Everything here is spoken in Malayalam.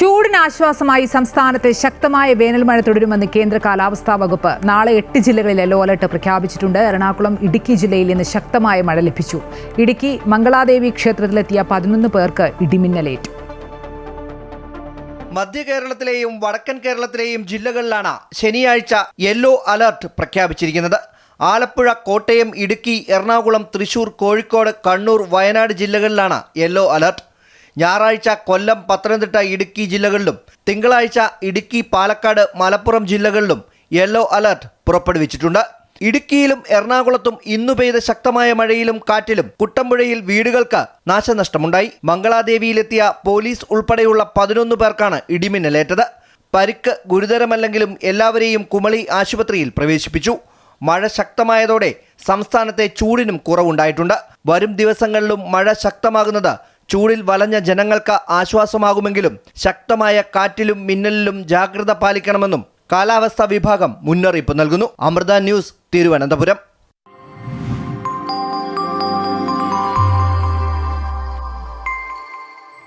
ചൂടിനാശ്വാസമായി സംസ്ഥാനത്തെ ശക്തമായ വേനൽ മഴ തുടരുമെന്ന് കേന്ദ്ര കാലാവസ്ഥാ വകുപ്പ്. നാളെ 8 ജില്ലകളിൽ യെല്ലോ അലർട്ട് പ്രഖ്യാപിച്ചിട്ടുണ്ട്. എറണാകുളം, ഇടുക്കി ജില്ലയിൽ ഇന്ന് ശക്തമായ മഴ ലഭിച്ചു. ഇടുക്കി മംഗളാദേവി ക്ഷേത്രത്തിലെത്തിയ 11 പേർക്ക് ഇടിമിന്നലേറ്റു. മധ്യ കേരളത്തിലെയും വടക്കൻ കേരളത്തിലെയും ജില്ലകളിലാണ് ശനിയാഴ്ച യെല്ലോ അലർട്ട് പ്രഖ്യാപിച്ചിരിക്കുന്നത്. ആലപ്പുഴ, കോട്ടയം, ഇടുക്കി, എറണാകുളം, തൃശൂർ, കോഴിക്കോട്, കണ്ണൂർ, വയനാട് ജില്ലകളിലാണ് യെല്ലോ അലർട്ട്. ഞായറാഴ്ച കൊല്ലം, പത്തനംതിട്ട, ഇടുക്കി ജില്ലകളിലും തിങ്കളാഴ്ച ഇടുക്കി, പാലക്കാട്, മലപ്പുറം ജില്ലകളിലും യെല്ലോ അലർട്ട് പുറപ്പെടുവിച്ചിട്ടുണ്ട്. ഇടുക്കിയിലും എറണാകുളത്തും ഇന്നു പെയ്ത ശക്തമായ മഴയിലും കാറ്റിലും കുട്ടമ്പുഴയിൽ വീടുകൾക്ക് നാശനഷ്ടമുണ്ടായി. മംഗളാദേവിയിലെത്തിയ പോലീസ് ഉൾപ്പെടെയുള്ള 11 പേർക്കാണ് ഇടിമിന്നലേറ്റത്. പരിക്ക് ഗുരുതരമല്ലെങ്കിലും എല്ലാവരെയും കുമളി ആശുപത്രിയിൽ പ്രവേശിപ്പിച്ചു. മഴ ശക്തമായതോടെ സംസ്ഥാനത്തെ ചൂടിനും കുറവുണ്ടായിട്ടുണ്ട്. വരും ദിവസങ്ങളിലും മഴ ശക്തമാകുന്നത് ചൂടിൽ വലഞ്ഞ ജനങ്ങൾക്ക് ആശ്വാസമാകുമെങ്കിലും ശക്തമായ കാറ്റിലും മിന്നലിലും ജാഗ്രത പാലിക്കണമെന്നും കാലാവസ്ഥാ വിഭാഗം മുന്നറിയിപ്പ് നൽകുന്നു. അമൃത ന്യൂസ്, തിരുവനന്തപുരം.